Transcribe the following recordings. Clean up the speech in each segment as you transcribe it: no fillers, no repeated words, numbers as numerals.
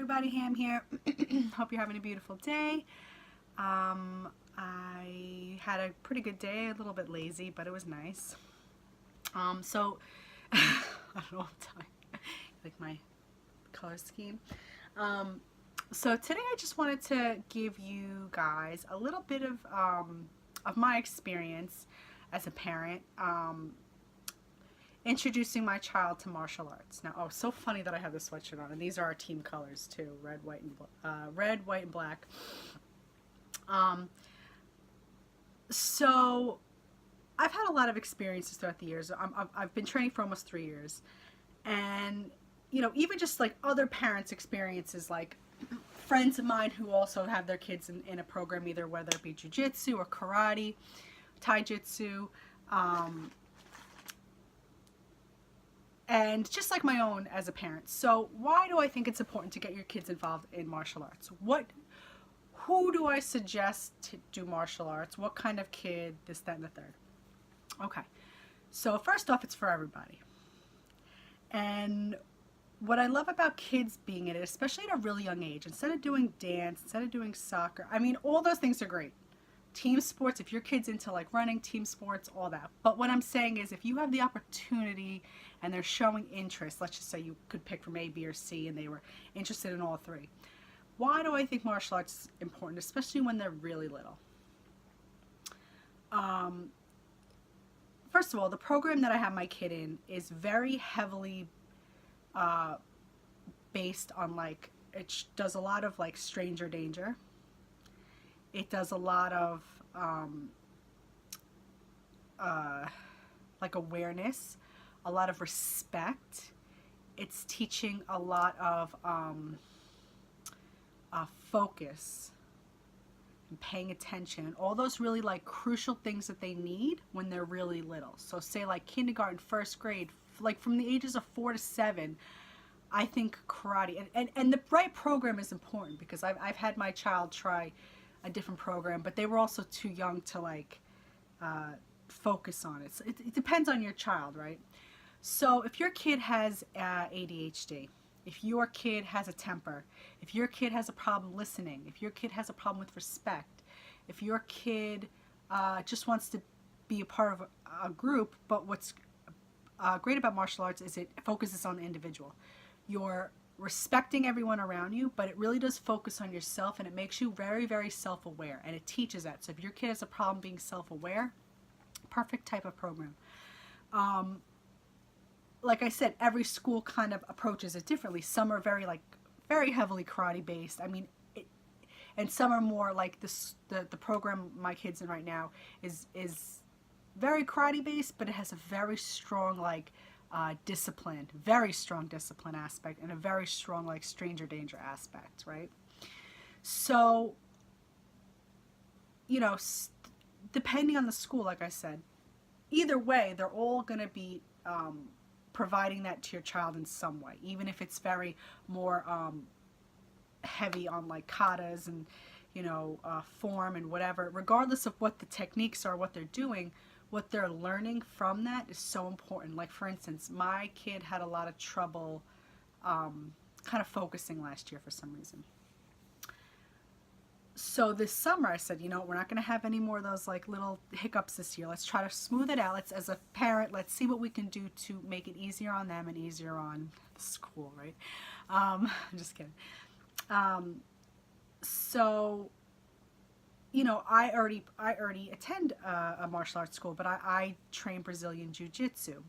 everybody, Ham here. Hope you're having a beautiful day. I had a pretty good day, a little bit lazy, but it was nice. So I don't know what time, like my color scheme. So today I just wanted to give you guys a little bit of my experience as a parent, introducing my child to martial arts. Now, oh, so funny that I have this sweatshirt on, and these are our team colors too: red, white, and black. So I've had a lot of experiences throughout the years. I've been training for almost 3 years, and even just like other parents' experiences, like friends of mine who also have their kids in a program, either whether it be jiu-jitsu or karate, taijutsu. And just like my own as a parent. So why do I think it's important to get your kids involved in martial arts? Who do I suggest to do martial arts? What kind of kid? This, that, and the third. Okay. So first off, it's for everybody. And what I love about kids being in it, especially at a really young age, instead of doing dance, instead of doing soccer, I mean, all those things are great. Team sports, if your kid's into like running, team sports, all that. But what I'm saying is, if you have the opportunity and they're showing interest, let's just say you could pick from A, B, or C, and they were interested in all three. Why do I think martial arts is important, especially when they're really little? First of all, the program that I have my kid in is very heavily based on, like, it does a lot of like stranger danger. It does a lot of like awareness, a lot of respect. It's teaching a lot of focus and paying attention. All those really like crucial things that they need when they're really little. So say like kindergarten, first grade, like from the ages of 4 to 7, I think karate and the right program is important, because I've had my child try a different program, but they were also too young to like focus on it. So it depends on your child, right? So if your kid has ADHD, if your kid has a temper, if your kid has a problem listening, if your kid has a problem with respect, if your kid just wants to be a part of a group, but what's great about martial arts is it focuses on the individual. You're respecting everyone around you, but it really does focus on yourself, and it makes you very, very self-aware, and it teaches that. So if your kid has a problem being self-aware, perfect type of program. Like I said, every school kind of approaches it differently. Some are very heavily karate based. I mean, and some are more like this. The program my kid's in right now is very karate based, but it has a very strong like discipline, very strong discipline aspect, and a very strong like stranger danger aspect, right? So, depending on the school, like I said, either way, they're all going to be providing that to your child in some way, even if it's very more heavy on like katas and form and whatever. Regardless of what the techniques are, what they're doing, what they're learning from that is so important. Like, for instance, my kid had a lot of trouble kind of focusing last year for some reason. So this summer I said, we're not going to have any more of those like little hiccups this year. Let's try to smooth it out. As a parent, let's see what we can do to make it easier on them and easier on the school, right? I'm just kidding. So, I already attend a martial arts school, but I train Brazilian Jiu-Jitsu.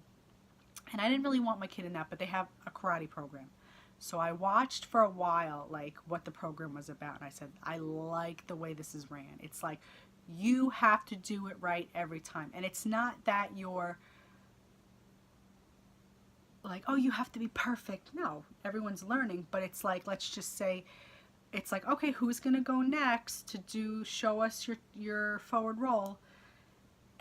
And I didn't really want my kid in that, but they have a karate program. So I watched for a while, like, what the program was about. And I said, I like the way this is ran. It's like, you have to do it right every time. And it's not that you're like, oh, you have to be perfect. No, everyone's learning. But it's like, let's just say, it's like, okay, who's going to go next to show us your forward roll?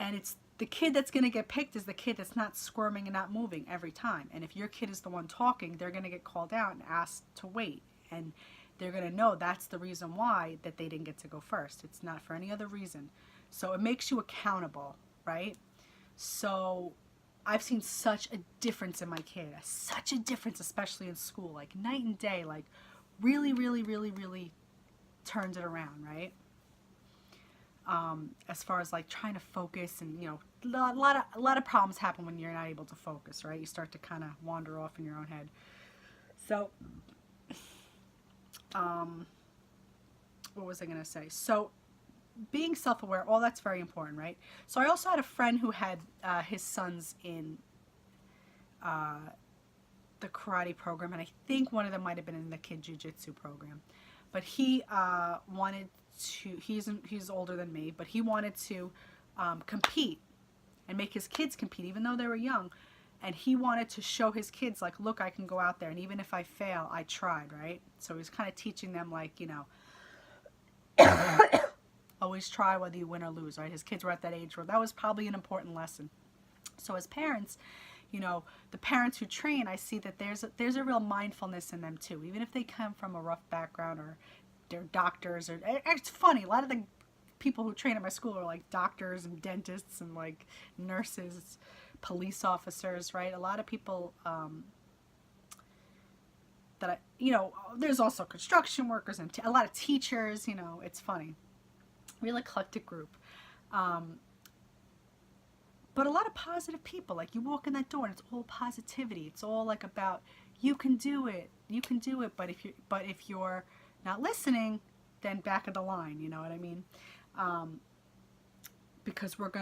And it's the kid that's going to get picked is the kid that's not squirming and not moving every time. And if your kid is the one talking, they're going to get called out and asked to wait. And they're going to know that's the reason why that they didn't get to go first. It's not for any other reason. So it makes you accountable, right? So I've seen such a difference in my kid. Such a difference, especially in school. Like night and day. Like really, really, really, really turns it around, right? As far as like trying to focus, and a lot of problems happen when you're not able to focus, right? You start to kind of wander off in your own head. So, what was I going to say? So, being self-aware, all that's very important, right? So I also had a friend who had his sons in the karate program, and I think one of them might have been in the kid jiu-jitsu program. But he wanted to, he's older than me, but he wanted to compete and make his kids compete, even though they were young. And he wanted to show his kids, like, look, I can go out there, and even if I fail, I tried, right? So he was kind of teaching them, like, always try whether you win or lose, right? His kids were at that age where that was probably an important lesson. So as parents, the parents who train, I see that there's a real mindfulness in them too, even if they come from a rough background or they're doctors. Or it's funny, a lot of the people who train at my school are like doctors and dentists and like nurses, police officers, right? A lot of people there's also construction workers and a lot of teachers. It's funny, real eclectic group. But a lot of positive people. Like, you walk in that door and it's all positivity. It's all like about, you can do it. But if you're not listening, then back of the line. You know what I mean? Because we're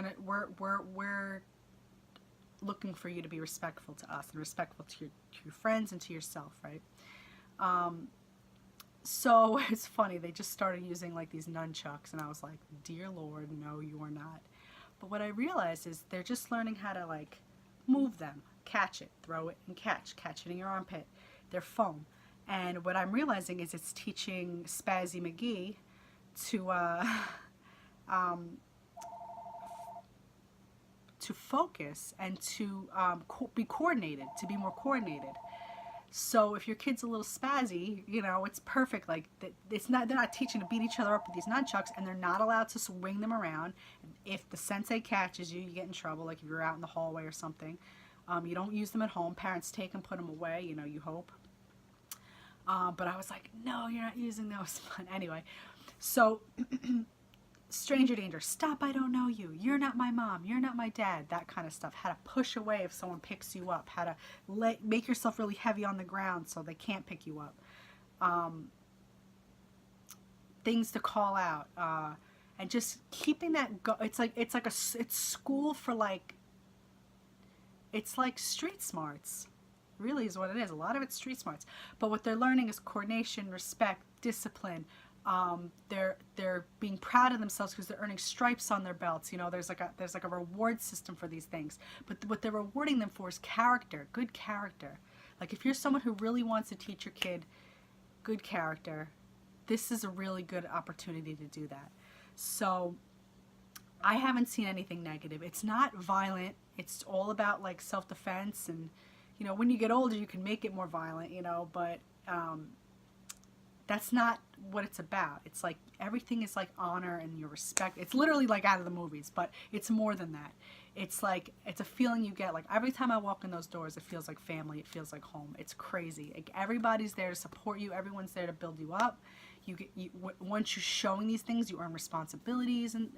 looking for you to be respectful to us and respectful to your friends and to yourself, right? So it's funny. They just started using like these nunchucks, and I was like, dear Lord, no, you are not. But what I realized is they're just learning how to like move them, catch it, throw it, and catch it in your armpit. They're foam. And what I'm realizing is it's teaching Spazzy McGee to focus and to be coordinated, to be more coordinated. So if your kid's a little spazzy, it's perfect. Like, they're not teaching to beat each other up with these nunchucks, and they're not allowed to swing them around. If the sensei catches you, you get in trouble. Like if you're out in the hallway or something, you don't use them at home. Parents take and put them away. You hope. But I was like, no, you're not using those. But anyway, so stranger danger. Stop! I don't know you. You're not my mom. You're not my dad. That kind of stuff. How to push away if someone picks you up. How to make yourself really heavy on the ground so they can't pick you up. Things to call out. And just keeping that it's school for like, it's like street smarts. Really is what it is. A lot of it's street smarts. But what they're learning is coordination, respect, discipline. They're being proud of themselves because they're earning stripes on their belts. There's like a reward system for these things. But what they're rewarding them for is character, good character. Like, if you're someone who really wants to teach your kid good character, this is a really good opportunity to do that. So I haven't seen anything negative. It's not violent. It's all about like self-defense, and when you get older you can make it more violent, but that's not what it's about. It's like everything is like honor and your respect. It's literally like out of the movies, but it's more than that. It's like, it's a feeling you get. Like, every time I walk in those doors, it feels like family. It feels like home. It's crazy. Like, everybody's there to support you. Everyone's there to build you up. Once you're showing these things, you earn responsibilities and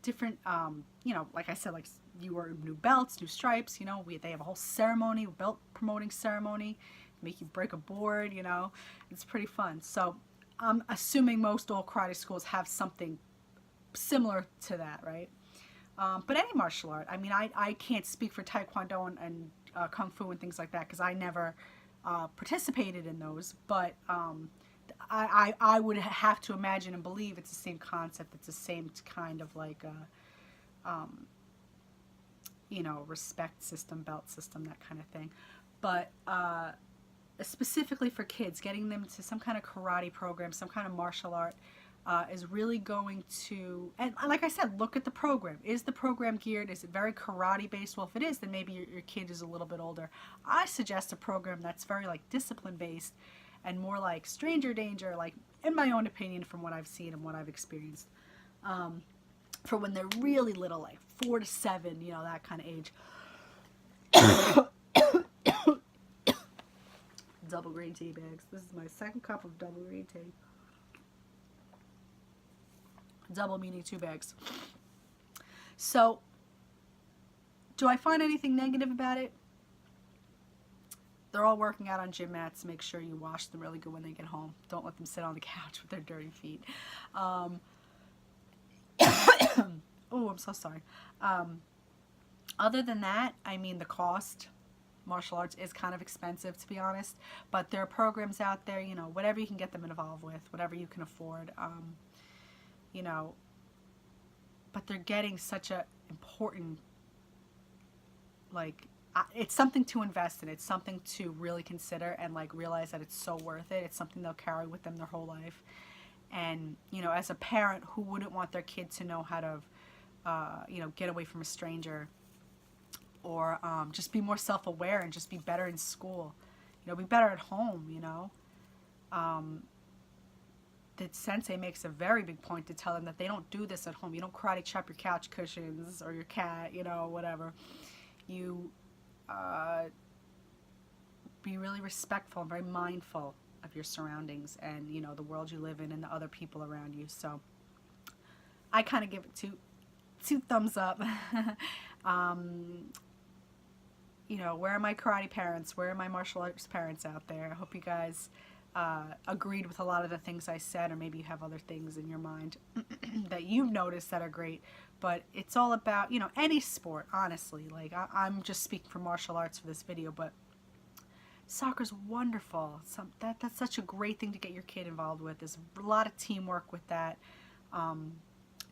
different, like I said, like, you earn new belts, new stripes. They have a whole ceremony, belt promoting ceremony. Make you break a board, it's pretty fun. So I'm assuming most all karate schools have something similar to that, right? But any martial art, I mean, I can't speak for Taekwondo and Kung Fu and things like that, because I never participated in those, but I would have to imagine and believe it's the same concept. It's the same kind of like respect system, belt system, that kind of thing. But specifically for kids, getting them to some kind of karate program, some kind of martial art, is really going to, and like I said, look at the program. Is the program geared? Is it very karate based? Well, if it is, then maybe your kid is a little bit older. I suggest a program that's very like discipline based and more like stranger danger, like, in my own opinion, from what I've seen and what I've experienced, for when they're really little, like 4 to 7, that kind of age. double green tea bags. This is my second cup of double green tea. Double meaning 2 bags. So, do I find anything negative about it? They're all working out on gym mats. Make sure you wash them really good when they get home. Don't let them sit on the couch with their dirty feet. Oh, I'm so sorry. Other than that, I mean, the cost, martial arts is kind of expensive, to be honest. But there are programs out there, you know, whatever you can get them involved with, whatever you can afford, you know. But they're getting such a important, like, it's something to invest in. It's something to really consider and like realize that it's so worth it. It's something they'll carry with them their whole life. And, you know, as a parent, who wouldn't want their kid to know how to, you know, get away from a stranger, or just be more self-aware and just be better in school, you know, be better at home, you know. The sensei makes a very big point to tell them that they don't do this at home. You don't karate chop your couch cushions or your cat, you know, whatever. You be really respectful and very mindful of your surroundings and, you know, the world you live in and the other people around you. So I kind of give it two thumbs up. You know, where are my karate parents? Where are my martial arts parents out there? I hope you guys agreed with a lot of the things I said, or maybe you have other things in your mind that you've noticed that are great. But it's all about, you know, any sport, honestly. Like, I'm just speaking for martial arts for this video, but soccer's wonderful. That's such a great thing to get your kid involved with. There's a lot of teamwork with that.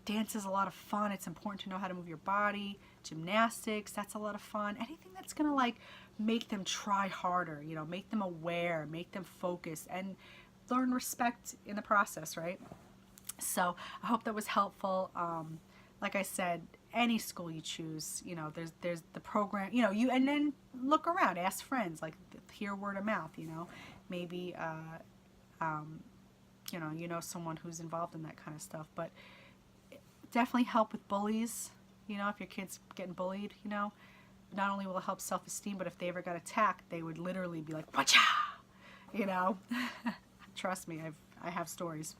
Dance is a lot of fun. It's important to know how to move your body. Gymnastics, that's a lot of fun. Anything that's going to, like, make them try harder, you know, make them aware, make them focus, and learn respect in the process, right? So I hope that was helpful. Like I said, any school you choose, you know, there's the program, you know, and then look around, ask friends, like, hear word of mouth, you know, maybe, you know someone who's involved in that kind of stuff. But definitely help with bullies, you know, if your kid's getting bullied, you know, not only will it help self-esteem, but if they ever got attacked, they would literally be like, "Wacha!" You know. Trust me, I have stories.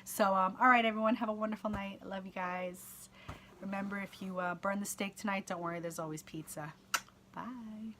So, all right, everyone, have a wonderful night. I love you guys. Remember, if you burn the steak tonight, don't worry, there's always pizza. Bye.